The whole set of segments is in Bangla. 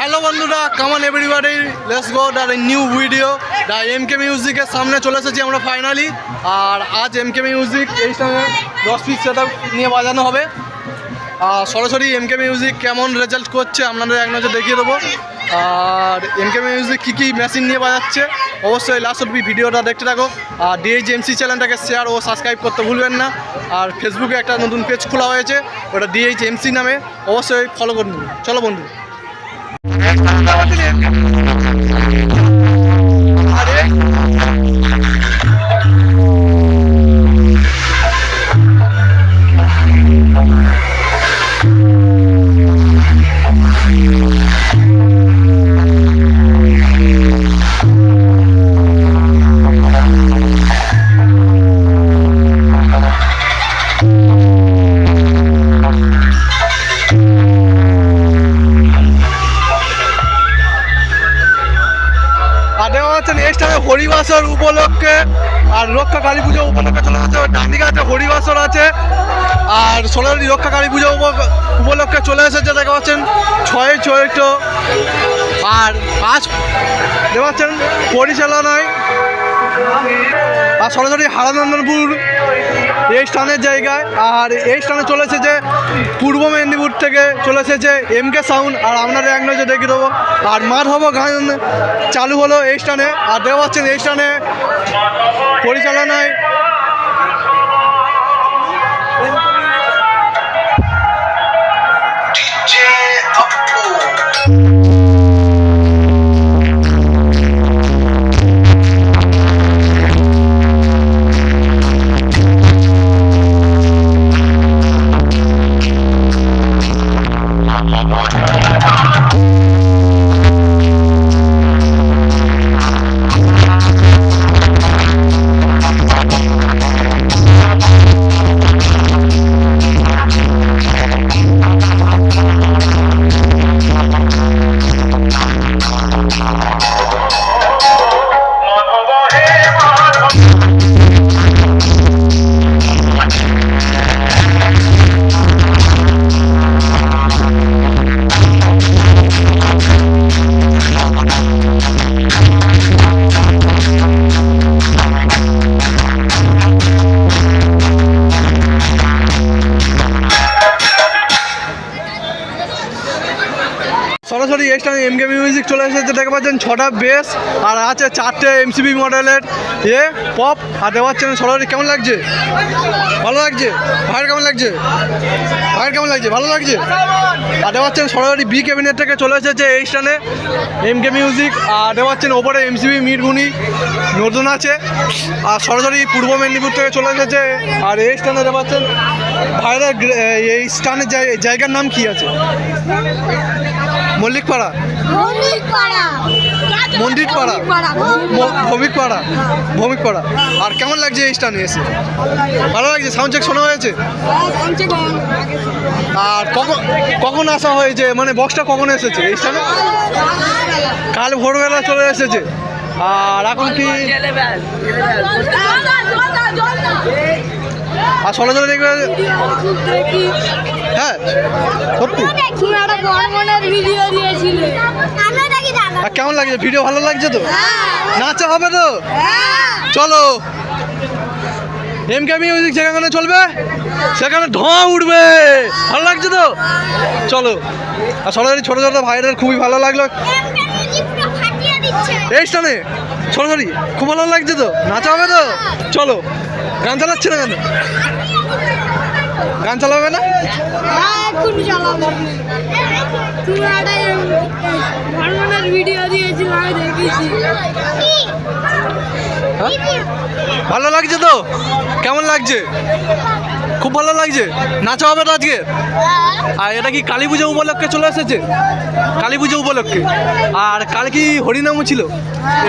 হ্যালো বন্ধুরা, come on everybody, let's go the new video. The MK মিউজিকের সামনে চলে এসেছি আমরা ফাইনালি। আর আজ এমকে মিউজিক এই সময় 10 পিস সেটআপ নিয়ে বাজানো হবে। আর সরাসরি এমকে মিউজিক কেমন রেজাল্ট করছে আপনাদের এক নজর দেখিয়ে দেবো। আর এমকে মিউজিক কী মেশিন নিয়ে বাজাচ্ছে অবশ্যই লাস্ট অব্দি ভিডিওটা দেখতে থাকো। আর ডিএইচএমসি চ্যানেলটাকে শেয়ার ও সাবস্ক্রাইব করতে ভুলবেন না। আর ফেসবুকে একটা নতুন পেজ খোলা হয়েছে, ওটা ডিএইচএমসি নামে, অবশ্যই ফলো করুন। চলো বন্ধু। হরিবাসর উপলক্ষে আর রক্ষা কালী পুজো উপলক্ষে চলে যাচ্ছে। ডান দিকে আছে হরিবাসর আছে, আর সোনালি রক্ষা কালী পুজো উপলক্ষে চলে এসেছে। দেখা পাচ্ছেন 6 চরিত্র। আর আজ দেখা পাচ্ছেন পরিচালনায় আর সরাসরি হারানন্দনপুর এই স্থানের জায়গায়। আর এই স্থানে চলে এসেছে পূর্ব মেদিনীপুর থেকে চলে এসেছে এমকে সাউন্ড। আর আপনারা এক নজর দেখে দেবো। আর মাধব গান চালু হলো এই স্থানে। আর দেখা পাচ্ছেন এই স্থানে পরিচালনায় সরাসরি এই স্থানে এমকে মিউজিক চলে এসেছে। দেখতে পাচ্ছেন 6টা বেস আর আছে 4টে এমসিবি মডেলের পপ। আর দেখতে পাচ্ছেন সরাসরি কেমন লাগছে? ভালো লাগছে? ভাইয়ের কেমন লাগছে? ভাইয়ের কেমন লাগছে? ভালো লাগছে? আর দেখতে পাচ্ছেন সরাসরি বি ক্যাবিনেট থেকে চলে এসেছে এই স্থানে এমকে মিউজিক। আর দেখতে পাচ্ছেন ওপরে এমসিবি মিরগুনি নতুন আছে। আর সরাসরি পূর্ব মেদিনীপুর থেকে চলে এসেছে। আর এই স্থানে দেখতে পাচ্ছেন ভাইরা এই স্থানের জায়গার নাম কি আছে? মল্লিকপাড়া, মন্দিরপাড়া, ভৌমিকপাড়া। আর কেমন লাগছে এই স্থানে এসে? ভালো লাগছে? সাউন্ড চেক শোনা হয়েছে? আর কখন আসা হয়েছে, মানে বক্সটা কখন এসেছে এই স্থানে? কাল ভোরবেলা চলে এসেছে। আর এখন কি আর সরাসরি দেখবে? হ্যাঁ সত্যি। আর কেমন লাগছে ভিডিও? ভালো লাগছে তো? নাচা হবে তো? চলো, এমকে মিউজিক যেখানে চলবে সেখানে ধোঁয়া উঠবে। ভালো লাগছে তো? চলো। আর সরাসরি ছোটো ছোটো ভাইদের খুবই ভালো লাগলো এই স্থানে। সরাসরি খুব ভালো লাগছে তো? নাচা হবে তো? চলো। গান চালাচ্ছে না কেন? গান চালাবে না? ভালো লাগছে তো? কেমন লাগছে? খুব ভালো লাগছে। নাচা হবে তো আজকে? আর এটা কি কালী পুজো উপলক্ষে চলে এসেছে? কালী পুজো উপলক্ষে। আর কাল কি হরিনামও ছিল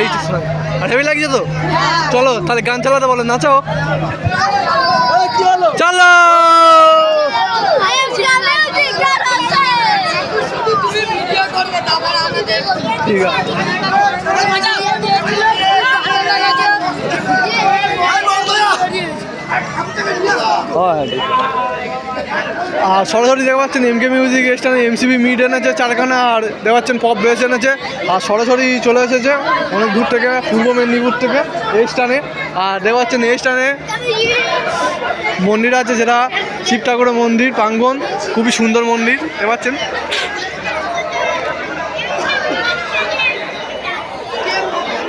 এই সময়? আর হেভি লাগছে তো? চলো তাহলে গান চালাতে বলো, নাচাও। চলো। ঠিক আছে। আর সরাসরি দেখতে পাচ্ছেন এমকে মিউজিক স্টানে এমসিবি মিড এনেছে চারখানা, আর দেখতে পাচ্ছেন পপ বেস এনেছে, আর সরাসরি চলে এসেছে অনেক দূর থেকে, পূর্ব মেদিনীপুর থেকে এই স্টানে। আর দেখতে পাচ্ছেন এই স্টানে মন্দির আছে, যেটা শিব ঠাকুরের মন্দির প্রাঙ্গণ, খুবই সুন্দর মন্দির দেখতে পাচ্ছেন।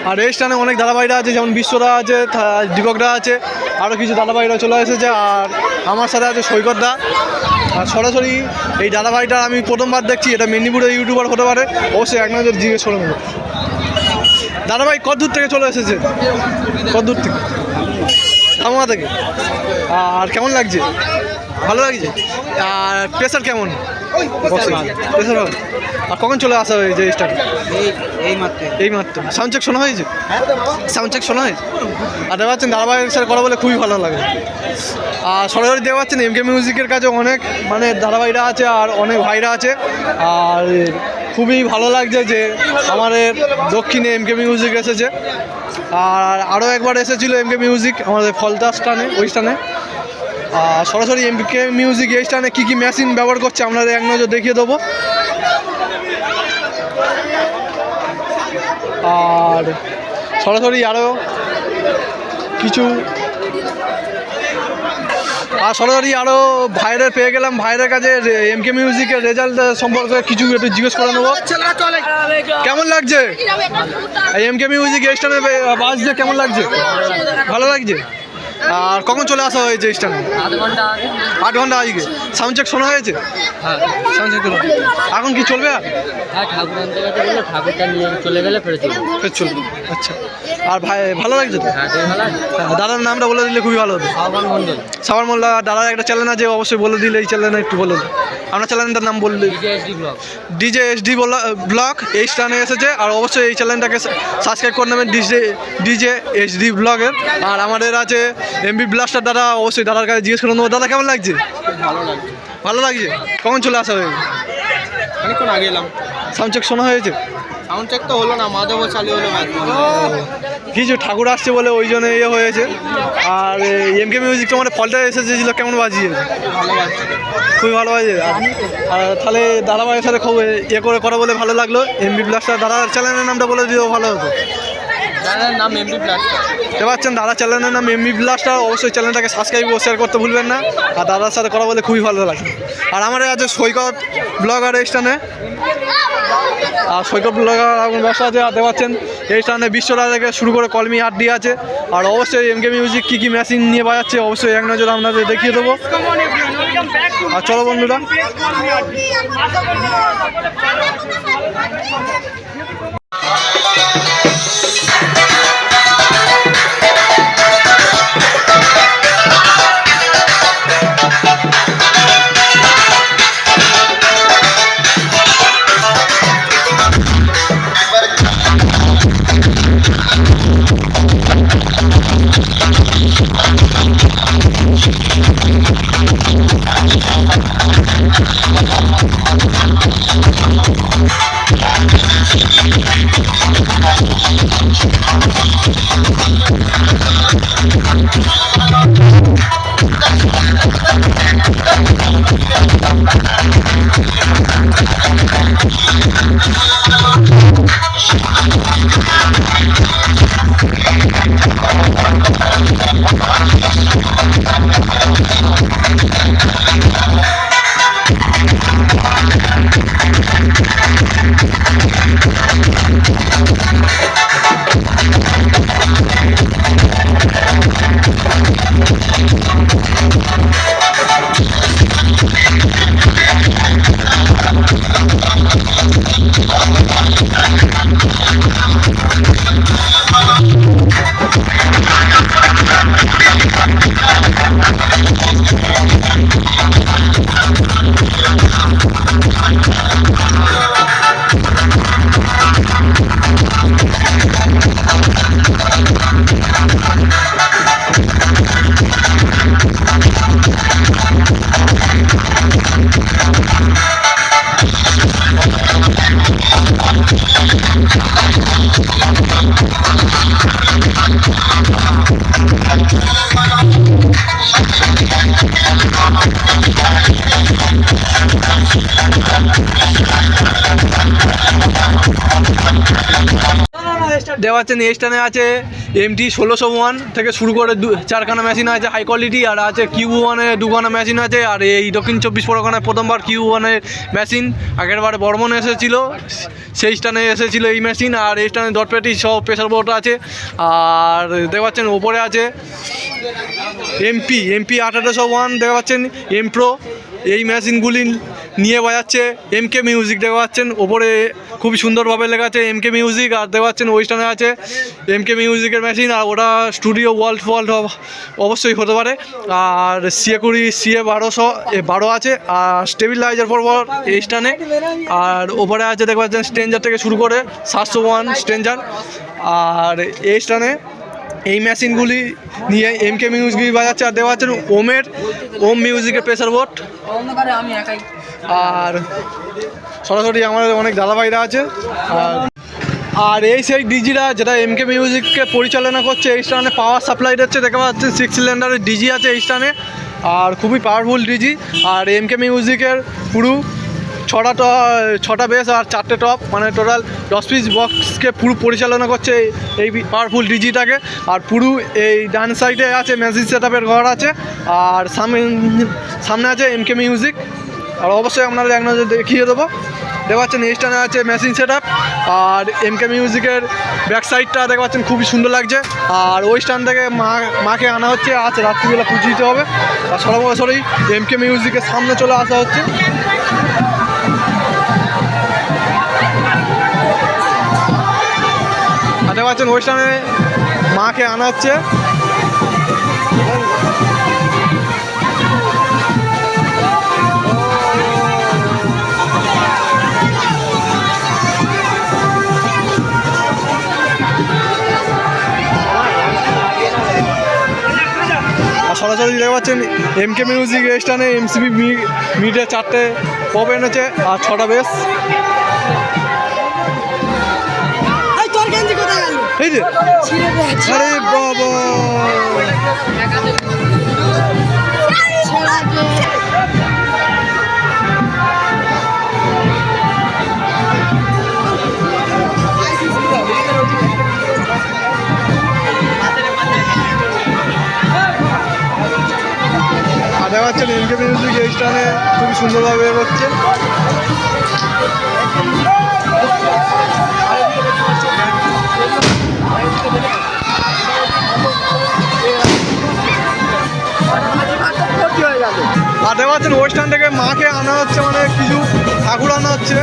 আর এই স্টানে অনেক দাদাভাইরা আছে, যেমন বিশ্বদা আছে, দীপকদা আছে, আরও কিছু দাদাভাইরা চলে এসেছে। আর আমার সাথে আছে সৈকতদা। আর সরাসরি এই দাদাভাইটা আমি প্রথমবার দেখছি, এটা মেদিনীপুরের ইউটিউবার হতে পারে, অবশ্যই এক নজর জিজ্ঞেস করে নেব। দাদাভাই কত দূর থেকে চলে এসেছে? কত দূর থেকে? থামা থেকে। আর কেমন লাগছে? ভালো লাগছে। আর প্রেশার কেমন? প্রেশার ভালো। আর কখন চলে আসা হয়েছে স্টার্ট? এই মাত্র সাউন্ড চেক শোনা হয়েছে? সাউন্ড চেক শোনা হয়েছে। আর দেখতে পাচ্ছেন দাদাভাইয়ের সাথে কথা বলে খুবই ভালো লাগে। আর সরাসরি দেখতে পাচ্ছেন এমকে মিউজিকের কাছে অনেক মানে দাদাভাইরা আছে আর অনেক ভাইরা আছে। আর খুবই ভালো লাগছে যে আমাদের দক্ষিণে এমকে মিউজিক এসেছে। আর আরও একবার এসেছিলো এমকে মিউজিক আমাদের ফলতা স্থানে, ওই স্থানে। আর সরাসরি এমকে মিউজিক এই স্থানে কী কী মেশিন ব্যবহার করছে আপনাদের এক নজর দেখিয়ে দেবো। আর সরাসরি আরও কিছু ভাইয়ের পেয়ে গেলাম, ভাইয়ের কাছে এমকে মিউজিকের রেজাল্ট সম্পর্কে কিছু একটু জিজ্ঞেস করে নেবো। কেমন লাগছে এমকে মিউজিক এই স্টানে বাজছে? কেমন লাগছে? ভালো লাগছে। আর কখন চলে আসা হয়েছে স্টানে? 8 ঘন্টা আজকে। সাউন্ড চেক শোনা হয়েছে? সাউন্ড চেক করো। এখন কি চলবে? ঠাকুরটা নিয়ে চলে গেলে ফের চলবে। আচ্ছা। আর ভাই ভালো লাগছে তো? দাদার নামটা বলে দিলে খুবই ভালো হতো। সাবার মোল্লা। দাদার একটা চ্যানেল আছে, অবশ্যই বলে দিলে এই চ্যানেল একটু বলে দিন। আপনার চ্যানেলটার নাম বললে? ডিজে এসডি ব্লগ এই স্টানে এসেছে। আর অবশ্যই এই চ্যানেলটাকে সাবস্ক্রাইব করে নেবেন, ডিজে এসডি ব্লগের। আর আমাদের আছে এমবি ব্লাস্টার দাদা, অবশ্যই দাদার কাছে জিজ্ঞেস করে নেবো। দাদা কেমন লাগছে? ভালো লাগছে। কখন চলে আসা হয়েছে? অনেকক্ষণ আগে এলাম। সাউন্ড চেক শোনা হয়েছে? সাউন্ড চেক তো হলো না, মাধব চালু হলো। কিছু ঠাকুর আসছে বলে ওই জন্য ইয়ে হয়েছে। আর এমকে মিউজিক তোমার ফলটা এসেছিল, কেমন বাজিয়েছে? ভালো বাজছে, খুবই ভালো বাজে। আর তাহলে দাদাভাইয়ের সাথে খুব ইয়ে করে কথা বলে ভালো লাগলো। এমবি ব্লাস্টার দাদার চ্যানেলের নামটা বলে দিলেও ভালো হতো। দাদার নাম এমবি ব্লাস্টার। দেখতে পাচ্ছেন দাদার চ্যানেলের নাম এমবি ব্লাস্টার, অবশ্যই চ্যানেলটাকে সাবস্ক্রাইব ও শেয়ার করতে ভুলবেন না। আর দাদার সাথে কথা বলে খুবই ভালো লাগে। আর আমার আছে সৈকত ব্লগার এই স্থানে। আর সৈকত ব্লগার এখন ব্যবসা আছে। আর দেখতে পাচ্ছেন এই স্থানে বিশ্বরা থেকে শুরু করে কলমি আড্ডি আছে। আর অবশ্যই এমকে মিউজিক কী কী মেশিন নিয়ে বাজাচ্ছে অবশ্যই এক নজর আপনাদের দেখিয়ে দেবো। আর চলো বন্ধুরা। দেওয়া আছেন এই স্ট্যান্ডে আছে MT 1601 থেকে শুরু করে 4খানা মেশিন আছে হাই কোয়ালিটি, আর আছে Q1 2খানা মেশিন আছে। আর এই দক্ষিণ 24 পরগনায় প্রথমবার Q1 মেশিন, আগের বারে বর্মনে এসেছিলো, সেই স্ট্যান্ডে এসেছিলো এই মেশিন। আর এই স্ট্যান্ডে ডট পেটি সব প্রেসার বোর্ড আছে। আর দেখতে পাচ্ছেন ওপরে আছে MP 1801 দেখতে পাচ্ছেন M Pro, এই মেশিনগুলি নিয়ে বাজাচ্ছে MK মিউজিক দেখতে পাচ্ছেন ওপরে খুবই সুন্দরভাবে লেখা আছে MK মিউজিক। আর দেখতে পাচ্ছেন ওই স্ট্যান্ডে আছে MK মিউজিকের মেশিন, আর ওটা স্টুডিও ওয়ার্ল্ড অবশ্যই হতে পারে। আর CA 12 আছে, আর স্টেবিলাইজার পরপর এই স্ট্যান্ডে। আর ওপরে আছে দেখতে পাচ্ছেন স্ট্রেঞ্জার থেকে শুরু করে 701 স্ট্রেঞ্জার। আর এই স্ট্যান্ডে এই মেশিনগুলি নিয়ে MK মিউজিক বাজাচ্ছে। আর দেওয়া আছেন ওম মিউজিকের প্রেসার বোর্ড। আর সরাসরি আমাদের অনেক দাদাভাইরা আছে। আর এই সেই ডিজিটা যেটা MK মিউজিককে পরিচালনা করছে, এই স্টানে পাওয়ার সাপ্লাই দিচ্ছে দেখতে পাচ্ছেন 6 সিলিন্ডারের ডিজি আছে এই স্টানে, আর খুবই পাওয়ারফুল ডিজি। আর MK মিউজিকের পুরো 6টা বেস আর 4টে টপ, মানে টোটাল 10 পিস বক্সকে পুরো পরিচালনা করছে এই পাওয়ারফুল ডিজিটাকে। আর পুরো এই ডান সাইডে আছে ম্যাজিক সেটআপের ঘর আছে, আর সামনে আছে MK মিউজিক। আর অবশ্যই আপনারা এক নজর দেখিয়ে দেবো। দেখতে পাচ্ছেন এই স্ট্যান্ডে আছে মেশিন সেটআপ, আর MK মিউজিকের ব্যাক সাইডটা দেখতে পাচ্ছেন খুবই সুন্দর লাগছে। আর ওই স্ট্যান্ড থেকে মাকে আনা হচ্ছে, আজ রাত্রিবেলা পুজো দিতে হবে। আর সরাসরি MK মিউজিকের সামনে চলে আসা হচ্ছে। আর দেখতে পাচ্ছেন ওই স্ট্যান্ডে মাকে আনা হচ্ছে। সরাসরি দেখতে পাচ্ছেন MK মিউজিক এই স্ট্যান্ডে MCB মিডে 4টে পপ এনেছে আর 6টা বেস। এই যে আরে বাবা, আর দেখা যাচ্ছে MK মিউজিক এই স্টানে খুবই সুন্দরভাবে হচ্ছে। আর দেখা যাচ্ছে ওই স্ট্যান্ড থেকে মাকে আনা হচ্ছে, মানে কিছু ঠাকুর আনা হচ্ছে।